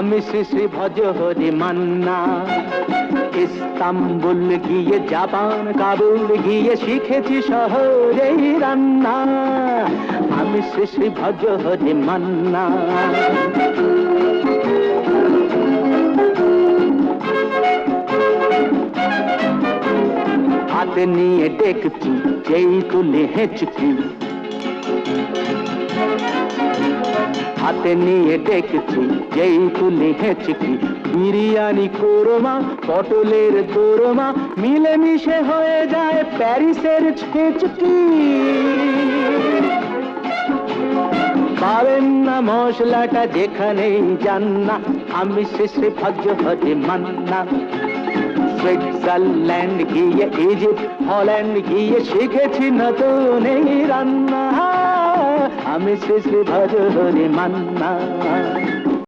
আমি শ্রী শ্রী ভজ হরি মান্না। ইস্তাম্বুল গিয়ে জাপান কাবুল গিয়ে শিখেছি শহরেই রান্না। আমি শ্রী শ্রী ভজ হরি মান্না। হাতে নিয়ে ডেকছি যেই তুলে হেঁচকি, হাতে নিয়ে ডেকছি যেই তুলে হেঁচকি। বিরিয়ানি কোরমা পটলের দোরমা মিলেমিশে হয়ে যায় প্যারিসের ছেচকি। পাবেন না মশলাটা যেখানেই যান না। আমি শ্রী শ্রী ভজ হরি মান্না। সুইজারল্যান্ড গিয়ে ইজিপ্ট হল্যান্ড গিয়ে শিখেছি নতুন এই রান্না। আমি শ্রী শ্রী ভজ হরি মান্না।